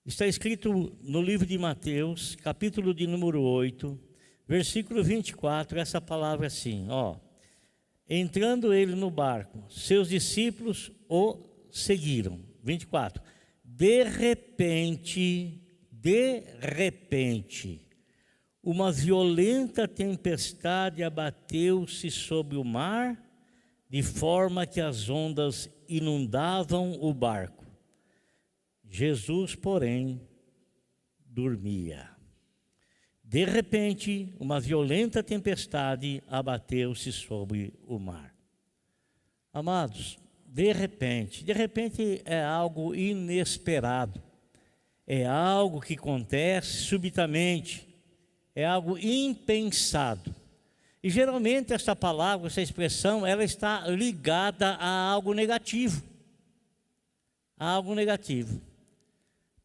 Está escrito no livro de Mateus, capítulo de número 8, versículo 24, essa palavra assim, ó. Entrando ele no barco, seus discípulos o seguiram. 24. De repente, uma violenta tempestade abateu-se sobre o mar, de forma que as ondas inundavam o barco. Jesus, porém, dormia. De repente, uma violenta tempestade abateu-se sobre o mar. Amados, de repente é algo inesperado. É algo que acontece subitamente. É algo impensado. E geralmente essa palavra, essa expressão, ela está ligada a algo negativo. A algo negativo.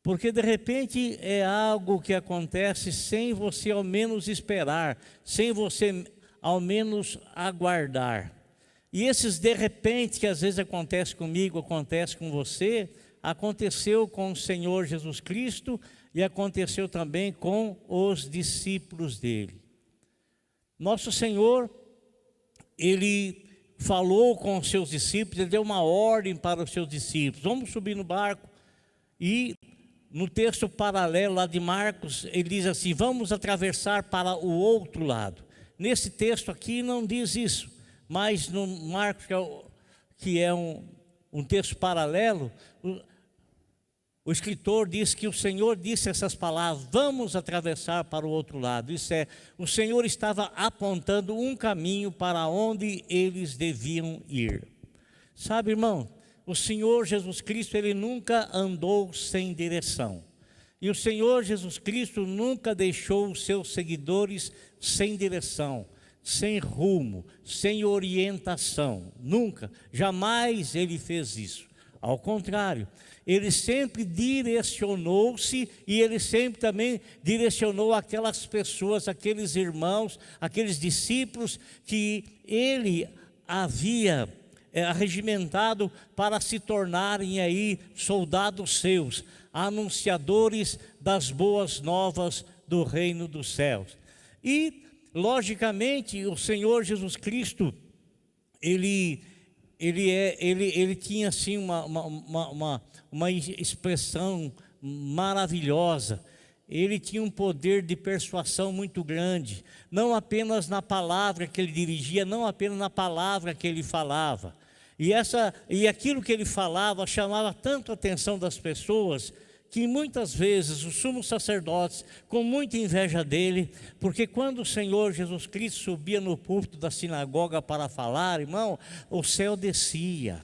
Porque de repente é algo que acontece sem você ao menos esperar, sem você ao menos aguardar. E esses de repente que às vezes acontece comigo, acontece com você, aconteceu com o Senhor Jesus Cristo e aconteceu também com os discípulos dele. Nosso Senhor, Ele falou com os seus discípulos, Ele deu uma ordem para os seus discípulos, vamos subir no barco. E no texto paralelo lá de Marcos, ele diz assim, vamos atravessar para o outro lado. Nesse texto aqui não diz isso, mas no Marcos, que é um texto paralelo, o escritor diz que o Senhor disse essas palavras, vamos atravessar para o outro lado. Isso é, o Senhor estava apontando um caminho para onde eles deviam ir. Sabe, irmão, o Senhor Jesus Cristo, Ele nunca andou sem direção. E o Senhor Jesus Cristo nunca deixou os seus seguidores sem direção, sem rumo, sem orientação. Nunca, jamais Ele fez isso. Ao contrário, Ele sempre direcionou-se e Ele sempre também direcionou aquelas pessoas, aqueles irmãos, aqueles discípulos que Ele havia arregimentado para se tornarem aí soldados seus, anunciadores das boas novas do reino dos céus. E, logicamente, o Senhor Jesus Cristo, ele tinha assim uma expressão maravilhosa. Ele tinha um poder de persuasão muito grande, não apenas na palavra que ele dirigia, não apenas na palavra que ele falava. E aquilo que ele falava chamava tanto a atenção das pessoas, que muitas vezes os sumos sacerdotes, com muita inveja dele, porque quando o Senhor Jesus Cristo subia no púlpito da sinagoga para falar, irmão, o céu descia.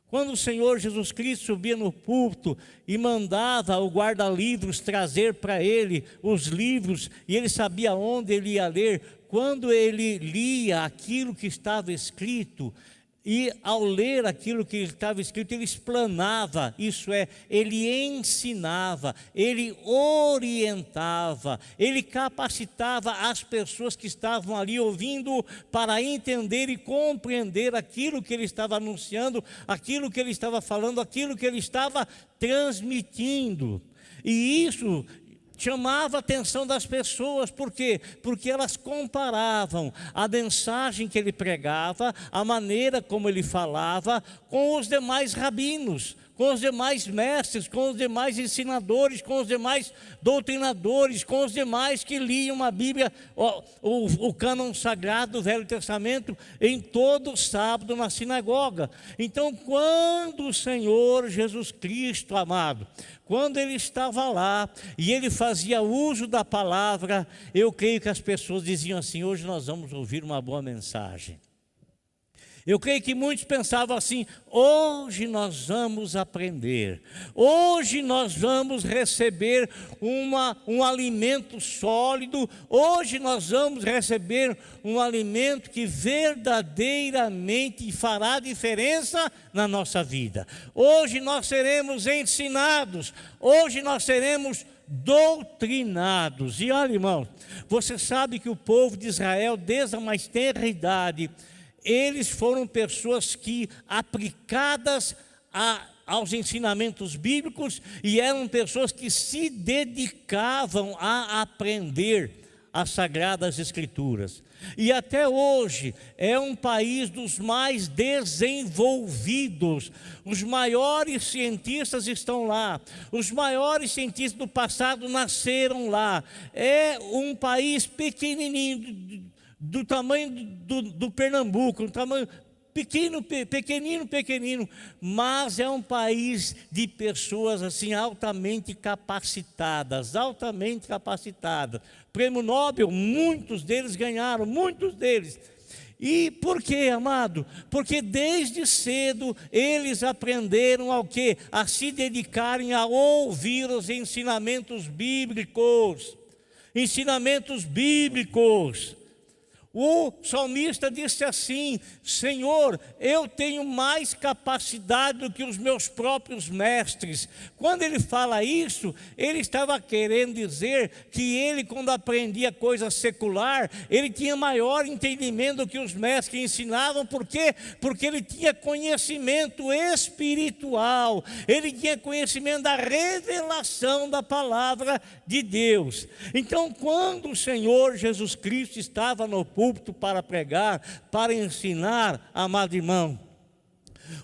Quando o Senhor Jesus Cristo subia no púlpito e mandava o guarda-livros trazer para ele os livros, e ele sabia onde ele ia ler, quando ele lia aquilo que estava escrito, e ao ler aquilo que estava escrito, ele explanava, isso é, ele ensinava, ele orientava, ele capacitava as pessoas que estavam ali ouvindo para entender e compreender aquilo que ele estava anunciando, aquilo que ele estava falando, aquilo que ele estava transmitindo. E isso chamava a atenção das pessoas, por quê? Porque elas comparavam a mensagem que ele pregava, a maneira como ele falava, com os demais rabinos, com os demais mestres, com os demais ensinadores, com os demais doutrinadores, com os demais que liam a Bíblia, o cânon sagrado do Velho Testamento, em todo sábado na sinagoga. Então, quando o Senhor Jesus Cristo, amado, quando ele estava lá e ele fazia uso da palavra, eu creio que as pessoas diziam assim, hoje nós vamos ouvir uma boa mensagem. Eu creio que muitos pensavam assim, hoje nós vamos aprender, hoje nós vamos receber um alimento sólido, hoje nós vamos receber um alimento que verdadeiramente fará diferença na nossa vida. Hoje nós seremos ensinados, hoje nós seremos doutrinados. E olha, irmão, você sabe que o povo de Israel, desde a mais tenra idade, eles foram pessoas que, aplicadas aos ensinamentos bíblicos e eram pessoas que se dedicavam a aprender as Sagradas Escrituras. E até hoje é um país dos mais desenvolvidos. Os maiores cientistas estão lá. Os maiores cientistas do passado nasceram lá. É um país pequenininho, do tamanho do Pernambuco, um tamanho pequenino, mas é um país de pessoas assim altamente capacitadas. Prêmio Nobel, muitos deles ganharam, muitos deles. E por quê, amado? Porque desde cedo eles aprenderam ao quê? A se dedicarem a ouvir os ensinamentos bíblicos. Ensinamentos bíblicos. O salmista disse assim: Senhor, eu tenho mais capacidade do que os meus próprios mestres. Quando ele fala isso, ele estava querendo dizer que ele, quando aprendia coisa secular, ele tinha maior entendimento do que os mestres que ensinavam. Por quê? Porque ele tinha conhecimento espiritual, ele tinha conhecimento da revelação da palavra de Deus. Então, quando o Senhor Jesus Cristo estava no púlpito para pregar, para ensinar, amado irmão,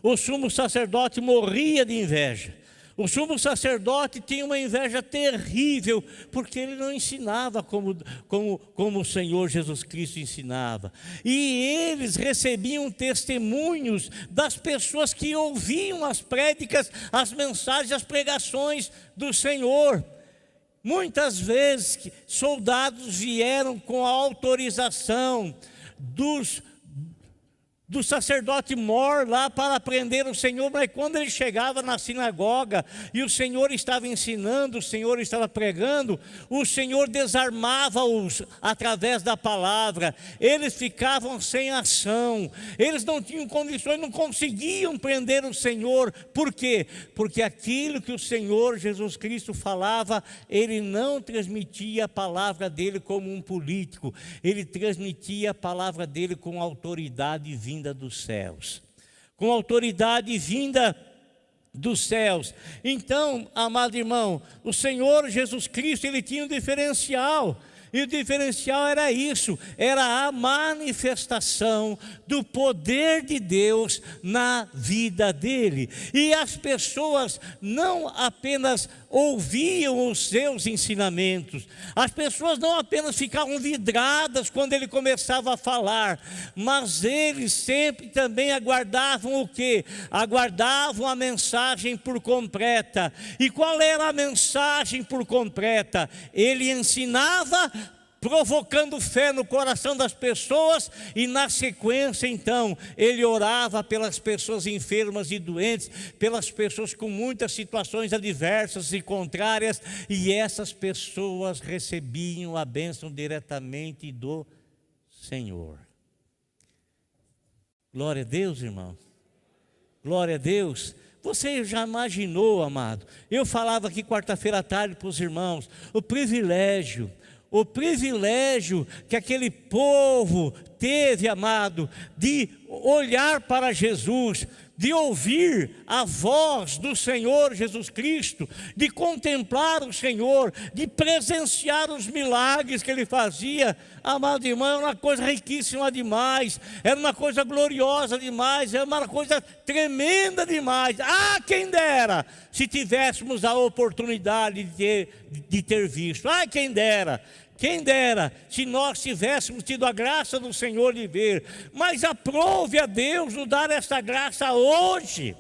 o sumo sacerdote morria de inveja. O sumo sacerdote tinha uma inveja terrível, porque ele não ensinava como o Senhor Jesus Cristo ensinava. E eles recebiam testemunhos das pessoas que ouviam as prédicas, as mensagens, as pregações do Senhor. Muitas vezes soldados vieram com a autorização do sacerdote mor lá para prender o Senhor, mas quando ele chegava na sinagoga e o Senhor estava ensinando, o Senhor estava pregando, o Senhor desarmava-os através da palavra. Eles ficavam sem ação, eles não tinham condições, não conseguiam prender o Senhor. Por quê? Porque aquilo que o Senhor Jesus Cristo falava, ele não transmitia a palavra dele como um político, ele transmitia a palavra dele com autoridade vinda dos céus, com autoridade vinda dos céus. Então, amado irmão, o Senhor Jesus Cristo, ele tinha um diferencial. E o diferencial era isso, era a manifestação do poder de Deus na vida dele. E as pessoas não apenas ouviam os seus ensinamentos, as pessoas não apenas ficavam vidradas quando ele começava a falar, mas eles sempre também aguardavam o quê? Aguardavam a mensagem por completa. E qual era a mensagem por completa? Ele ensinava provocando fé no coração das pessoas, e na sequência então ele orava pelas pessoas enfermas e doentes, pelas pessoas com muitas situações adversas e contrárias, e essas pessoas recebiam a bênção diretamente do Senhor. Glória a Deus, irmão. Glória a Deus. Você já imaginou, amado? Eu falava aqui quarta-feira à tarde para os irmãos, o privilégio que aquele povo teve, amado, de olhar para Jesus, de ouvir a voz do Senhor Jesus Cristo, de contemplar o Senhor, de presenciar os milagres que ele fazia. Amado irmão, era uma coisa riquíssima demais, era uma coisa gloriosa demais, era uma coisa tremenda demais. Ah, quem dera se tivéssemos a oportunidade de ter visto. Ah, quem dera. Quem dera se nós tivéssemos tido a graça do Senhor de ver. Mas aprove a Deus nos dar essa graça hoje.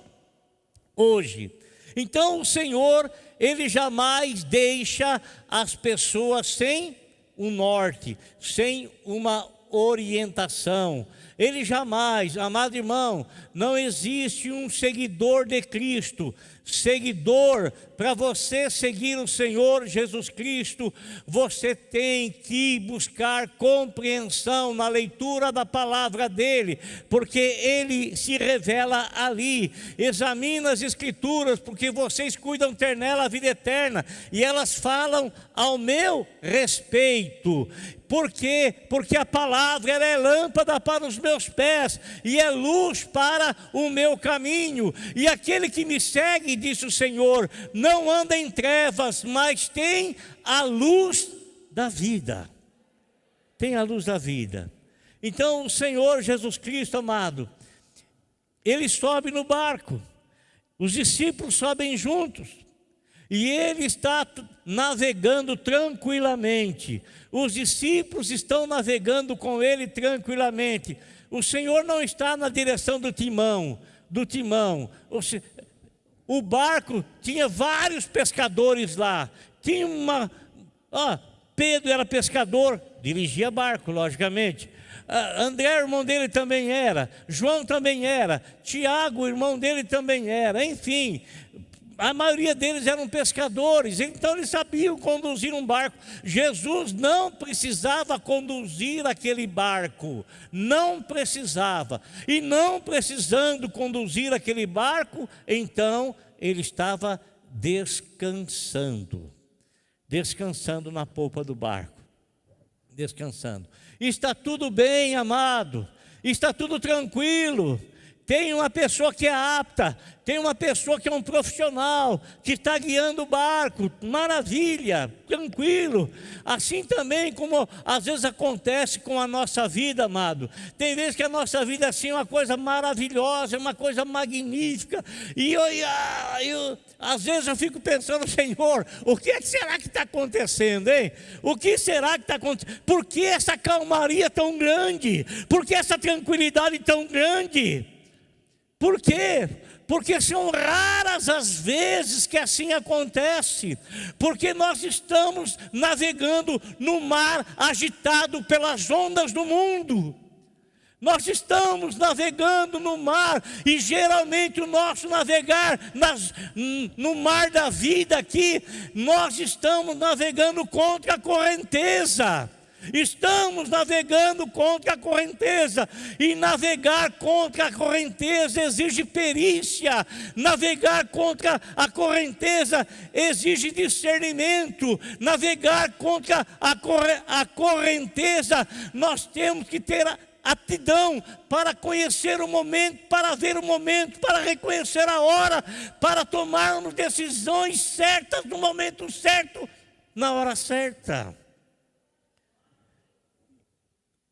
Então o Senhor, ele jamais deixa as pessoas sem um norte, sem uma orientação. Ele jamais, amado irmão, não existe um seguidor de Cristo. Seguidor, para você seguir o Senhor Jesus Cristo, você tem que buscar compreensão na leitura da palavra dele, porque ele se revela ali. Examina as Escrituras, porque vocês cuidam ter nela a vida eterna, e elas falam ao meu respeito. Por quê? Porque a palavra ela é lâmpada para os meus pés e é luz para o meu caminho. E aquele que me segue, disse o Senhor, não anda em trevas, mas tem a luz da vida. Tem a luz da vida. Então o Senhor Jesus Cristo, amado, Ele sobe no barco, os discípulos sobem juntos, e Ele está navegando tranquilamente, os discípulos estão navegando com Ele tranquilamente, o Senhor não está na direção do timão, o barco tinha vários pescadores lá, tinha Pedro era pescador, dirigia barco, logicamente. André, irmão dele, também era. João também era. Tiago, irmão dele, também era. Enfim, a maioria deles eram pescadores, então eles sabiam conduzir um barco. Jesus não precisava conduzir aquele barco, não precisava. E não precisando conduzir aquele barco, então ele estava descansando na polpa do barco, descansando. Está tudo bem, amado, está tudo tranquilo. Tem uma pessoa que é apta, tem uma pessoa que é um profissional, que está guiando o barco, maravilha, tranquilo. Assim também como às vezes acontece com a nossa vida, amado. Tem vezes que a nossa vida assim é uma coisa maravilhosa, uma coisa magnífica. E às vezes eu fico pensando, Senhor, o que será que está acontecendo, hein? O que será que está acontecendo? Por que essa calmaria tão grande? Por que essa tranquilidade tão grande? Por quê? Porque são raras as vezes que assim acontece, porque nós estamos navegando no mar agitado pelas ondas do mundo. Nós estamos navegando no mar, e geralmente o nosso navegar no mar da vida aqui, nós estamos navegando contra a correnteza. Estamos navegando contra a correnteza, e navegar contra a correnteza exige perícia, navegar contra a correnteza exige discernimento, navegar contra a correnteza, nós temos que ter aptidão para conhecer o momento, para ver o momento, para reconhecer a hora, para tomarmos decisões certas no momento certo, na hora certa.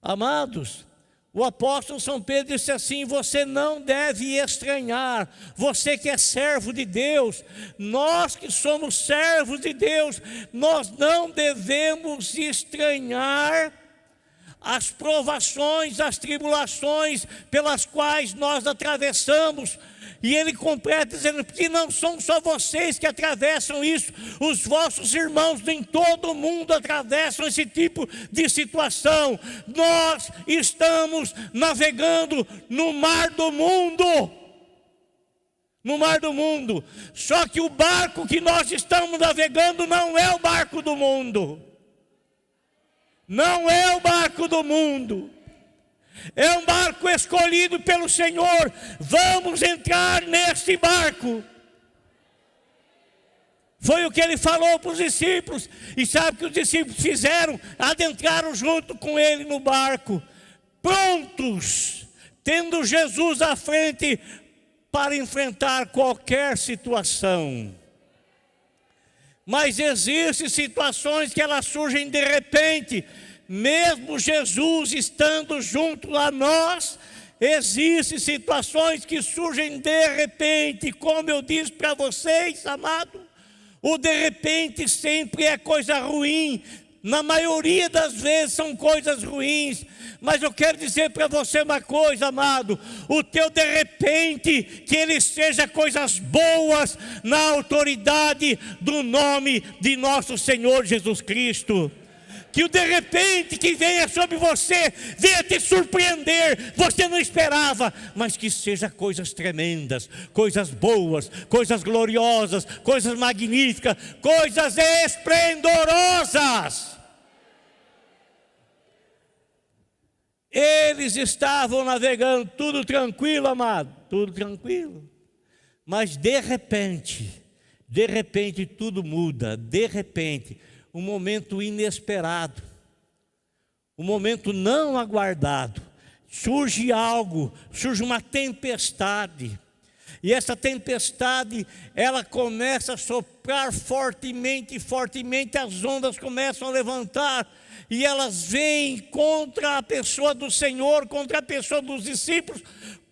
Amados, o apóstolo São Pedro disse assim: você não deve estranhar, você que é servo de Deus, nós que somos servos de Deus, nós não devemos estranhar as provações, as tribulações pelas quais nós atravessamos. E ele completa dizendo que não são só vocês que atravessam isso, os vossos irmãos em todo o mundo atravessam esse tipo de situação. Nós estamos navegando no mar do mundo. No mar do mundo. Só que o barco que nós estamos navegando não é o barco do mundo. Não é o barco do mundo. É um barco escolhido pelo Senhor. Vamos entrar nesse barco. Foi o que ele falou para os discípulos. E sabe o que os discípulos fizeram? Adentraram junto com ele no barco, prontos, tendo Jesus à frente para enfrentar qualquer situação. Mas existem situações que elas surgem de repente. Mesmo Jesus estando junto a nós, existem situações que surgem de repente. Como eu disse para vocês, amado, o de repente sempre é coisa ruim. Na maioria das vezes são coisas ruins. Mas eu quero dizer para você uma coisa, amado: o teu de repente, que ele seja coisas boas, na autoridade do nome de nosso Senhor Jesus Cristo. Que o de repente que venha sobre você, venha te surpreender, você não esperava, mas que seja coisas tremendas, coisas boas, coisas gloriosas, coisas magníficas, coisas esplendorosas. Eles estavam navegando, tudo tranquilo, amado, tudo tranquilo. Mas de repente tudo muda, de repente. Um momento inesperado, um momento não aguardado. surge algo, surge uma tempestade. E essa tempestade, ela começa a soprar fortemente, fortemente, as ondas começam a levantar, e elas vêm contra a pessoa do Senhor, contra a pessoa dos discípulos,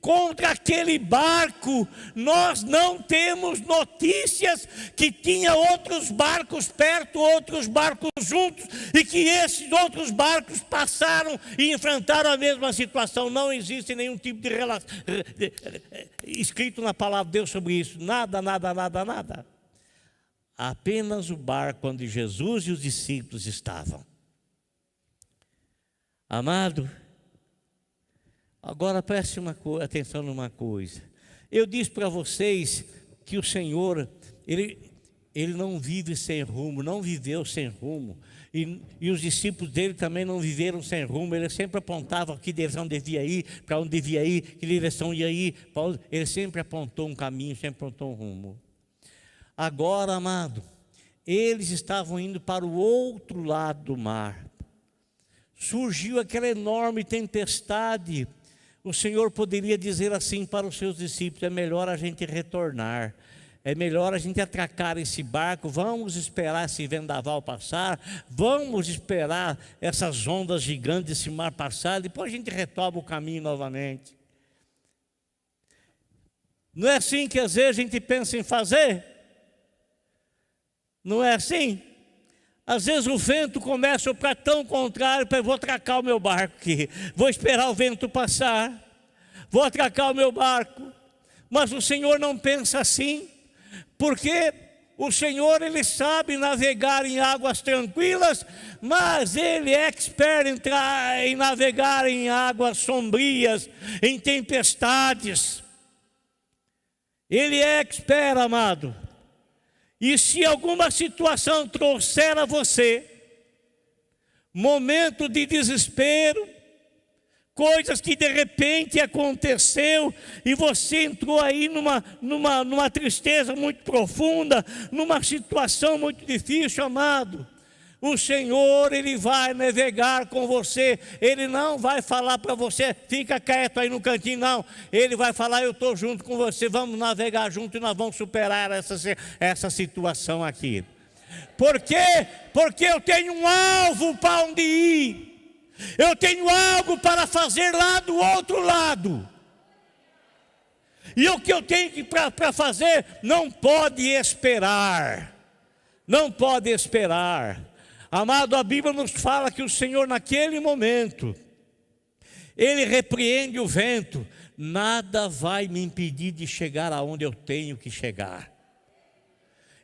contra aquele barco. Nós não temos notícias que tinha outros barcos perto, outros barcos juntos, e que esses outros barcos passaram e enfrentaram a mesma situação. Não existe nenhum tipo de relação escrito na palavra de Deus sobre isso. Nada, nada, nada, nada. Apenas o barco onde Jesus e os discípulos estavam. Amado, agora preste atenção numa coisa. Eu disse para vocês que o Senhor, Ele não vive sem rumo, não viveu sem rumo. E os discípulos dele também não viveram sem rumo. Ele sempre apontava que direção devia ir, para onde devia ir, que direção ia ir. Ele sempre apontou um caminho, sempre apontou um rumo. Agora, amado, eles estavam indo para o outro lado do mar. Surgiu aquela enorme tempestade. O Senhor poderia dizer assim para os seus discípulos: é melhor a gente retornar, é melhor a gente atracar esse barco, vamos esperar esse vendaval passar, vamos esperar essas ondas gigantes desse mar passar, depois a gente retoma o caminho novamente. Não é assim que às vezes a gente pensa em fazer? Não é assim? Às vezes o vento começa a soprar tão contrário, eu vou atracar o meu barco aqui, vou esperar o vento passar, vou atracar o meu barco. Mas o Senhor não pensa assim, porque o Senhor, Ele sabe navegar em águas tranquilas, mas Ele é expert em navegar em águas sombrias, em tempestades. Ele é expert, amado. E se alguma situação trouxer a você momento de desespero, coisas que de repente aconteceu e você entrou aí numa tristeza muito profunda, numa situação muito difícil, amado, o Senhor, Ele vai navegar com você. Ele não vai falar para você: fica quieto aí no cantinho, não. Ele vai falar: eu estou junto com você, vamos navegar junto e nós vamos superar essa situação aqui. Por quê? Porque eu tenho um alvo para onde ir, eu tenho algo para fazer lá do outro lado. E o que eu tenho para fazer não pode esperar, não pode esperar. Amado, a Bíblia nos fala que o Senhor naquele momento, Ele repreende o vento: nada vai me impedir de chegar aonde eu tenho que chegar.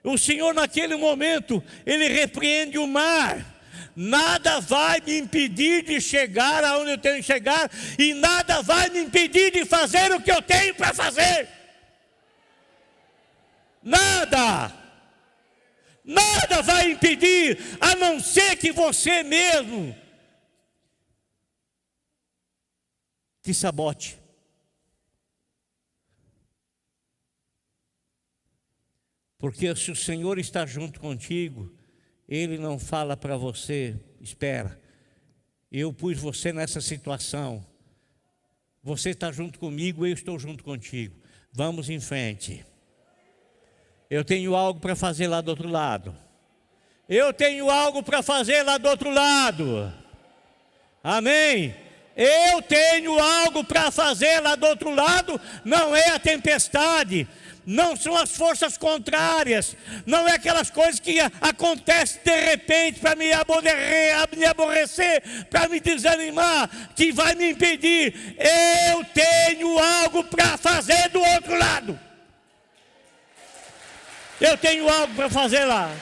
O Senhor naquele momento, Ele repreende o mar: nada vai me impedir de chegar aonde eu tenho que chegar, e nada vai me impedir de fazer o que eu tenho para fazer. Nada! Nada vai impedir, a não ser que você mesmo te sabote. Porque se o Senhor está junto contigo, Ele não fala para você: espera, eu pus você nessa situação, você está junto comigo, eu estou junto contigo, vamos em frente. Eu tenho algo para fazer lá do outro lado. Eu tenho algo para fazer lá do outro lado. Amém? Eu tenho algo para fazer lá do outro lado. Não é a tempestade, não são as forças contrárias, não é aquelas coisas que acontecem de repente para me aborrecer, para me desanimar, que vai me impedir. Eu tenho algo para fazer do outro lado. Eu tenho algo para fazer lá.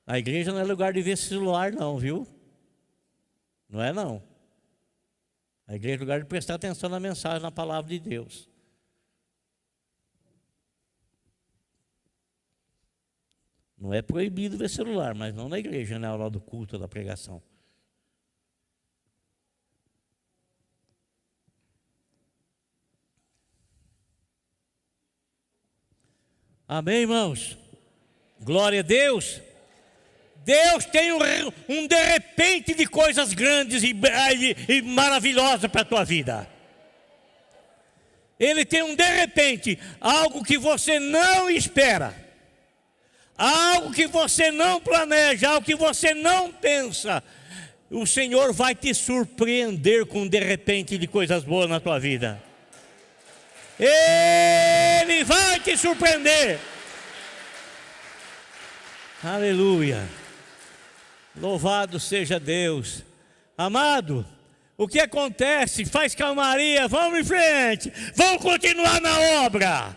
A igreja não é lugar de ver celular não, viu? Não é não. A igreja é lugar de prestar atenção na mensagem, na palavra de Deus. Não é proibido ver celular, mas não na igreja, na hora do culto, da pregação. Amém, irmãos? Glória a Deus. Deus tem um de repente de coisas grandes e maravilhosas para a tua vida. Ele tem um de repente, algo que você não espera, algo que você não planeja, algo que você não pensa. O Senhor vai te surpreender com um de repente de coisas boas na tua vida. Ele vai te surpreender. Aleluia. Louvado seja Deus. Amado, o que acontece? Faz calmaria, vamos em frente, vamos continuar na obra,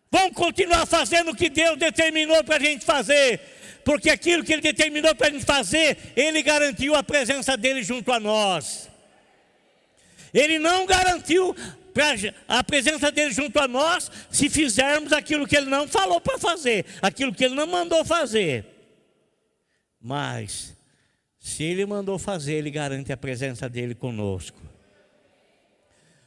vamos continuar fazendo o que Deus determinou para a gente fazer, porque aquilo que Ele determinou para a gente fazer, Ele garantiu a presença dEle junto a nós. Ele não garantiu a presença dEle junto a nós se fizermos aquilo que Ele não falou para fazer, aquilo que Ele não mandou fazer. Mas se Ele mandou fazer, Ele garante a presença dEle conosco.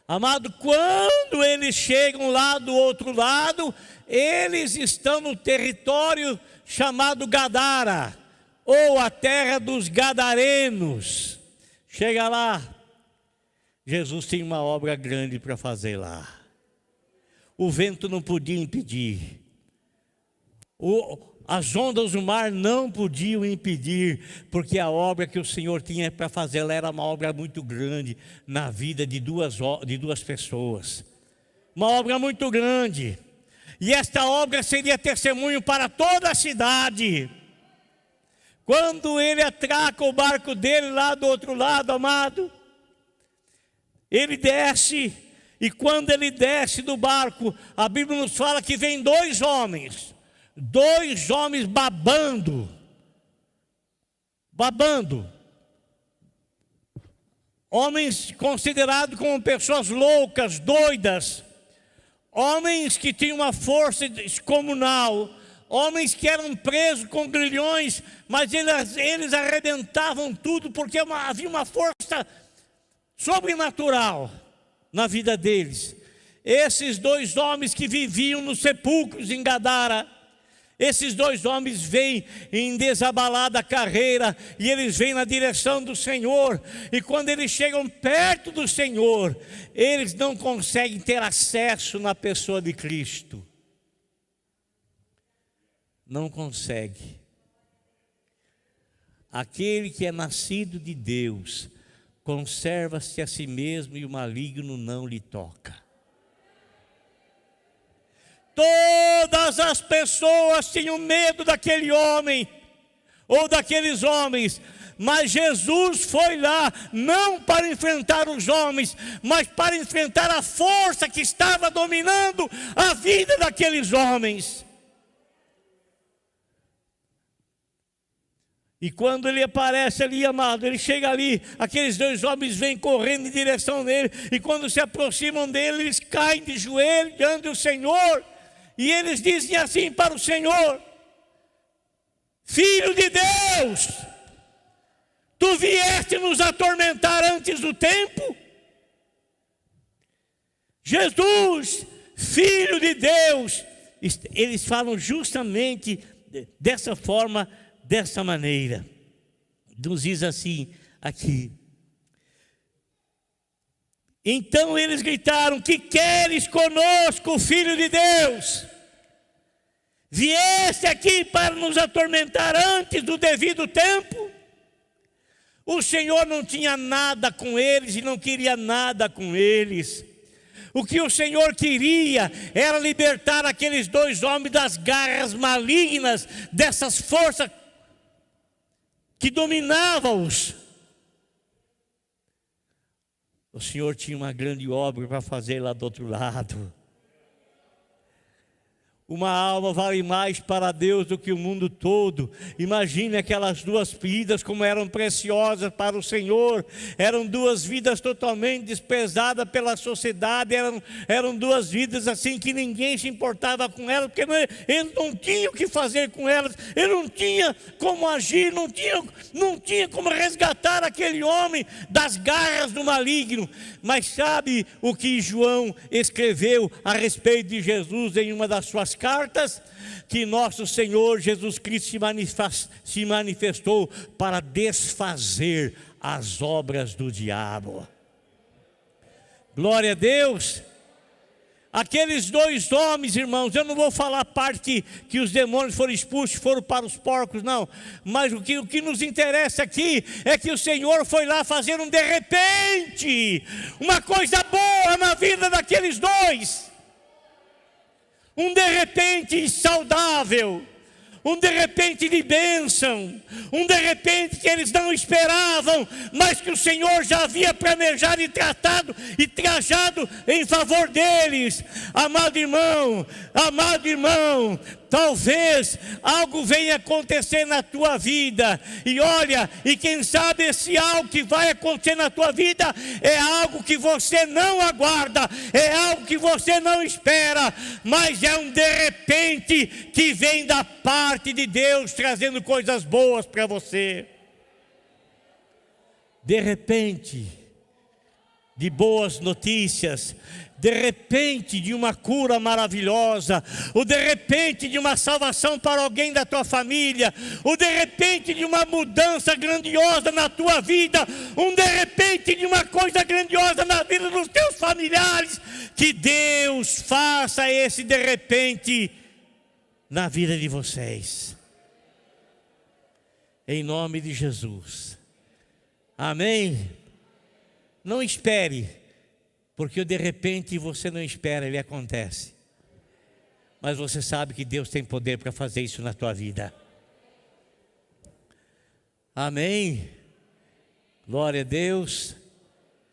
Amado, quando eles chegam lá do outro lado, eles estão no território chamado Gadara, ou a terra dos Gadarenos. Chega lá, Jesus tem uma obra grande para fazer lá. O vento não podia impedir. As ondas do mar não podiam impedir, porque a obra que o Senhor tinha para fazer ela era uma obra muito grande na vida de duas pessoas. Uma obra muito grande. E esta obra seria testemunho para toda a cidade. Quando ele atraca o barco dele lá do outro lado, amado, ele desce, e quando ele desce do barco, a Bíblia nos fala que vem dois homens babando, homens considerados como pessoas loucas, doidas, homens que tinham uma força descomunal, homens que eram presos com grilhões, mas eles arrebentavam tudo, porque havia uma força sobrenatural na vida deles. Esses dois homens que viviam nos sepulcros em Gadara, esses dois homens vêm em desabalada carreira, e eles vêm na direção do Senhor, e quando eles chegam perto do Senhor, eles não conseguem ter acesso na pessoa de Cristo. Não consegue. Aquele que é nascido de Deus conserva-se a si mesmo, e o maligno não lhe toca. Todas as pessoas tinham medo daquele homem, ou daqueles homens, mas Jesus foi lá, não para enfrentar os homens, mas para enfrentar a força que estava dominando a vida daqueles homens. E quando ele aparece ali, amado, ele chega ali, aqueles dois homens vêm correndo em direção dele, e quando se aproximam dele, eles caem de joelho diante do Senhor, e eles dizem assim para o Senhor: Filho de Deus, tu vieste nos atormentar antes do tempo? Jesus, Filho de Deus. Eles falam justamente dessa forma, dessa maneira. Nos diz assim aqui: então eles gritaram: que queres conosco, Filho de Deus? Vieste aqui para nos atormentar antes do devido tempo? O Senhor não tinha nada com eles e não queria nada com eles. O que o Senhor queria era libertar aqueles dois homens das garras malignas, dessas forças que dominavam-os. O Senhor tinha uma grande obra para fazer lá do outro lado. Uma alma vale mais para Deus do que o mundo todo. Imagine aquelas duas vidas como eram preciosas para o Senhor. Eram duas vidas totalmente desprezadas pela sociedade. Eram duas vidas assim que ninguém se importava com elas, porque eles não tinham o que fazer com elas. Ele não tinha como agir, não tinha como resgatar aquele homem das garras do maligno. Mas sabe o que João escreveu a respeito de Jesus em uma das suas suas cartas, que nosso Senhor Jesus Cristo se manifestou para desfazer as obras do diabo. Glória a Deus. Aqueles 2 homens, irmãos, eu não vou falar a parte que os demônios foram expulsos, foram para os porcos, não. Mas o que nos interessa aqui é que o Senhor foi lá fazer de repente, uma coisa boa na vida daqueles 2. De repente saudável. De repente de bênção, de repente que eles não esperavam, mas que o Senhor já havia planejado e tratado e trajado em favor deles. Amado irmão, talvez algo venha acontecer na tua vida, e olha, e quem sabe esse algo que vai acontecer na tua vida é algo que você não aguarda, é algo que você não espera, mas é de repente que vem da parte de Deus, trazendo coisas boas para você. De repente, de boas notícias, de repente de uma cura maravilhosa, ou de repente de uma salvação para alguém da tua família, ou de repente de uma mudança grandiosa na tua vida, de repente de uma coisa grandiosa na vida dos teus familiares. Que Deus faça esse de repente na vida de vocês, em nome de Jesus, amém? Não espere, porque de repente você não espera, ele acontece, mas você sabe que Deus tem poder para fazer isso na tua vida, amém? Glória a Deus.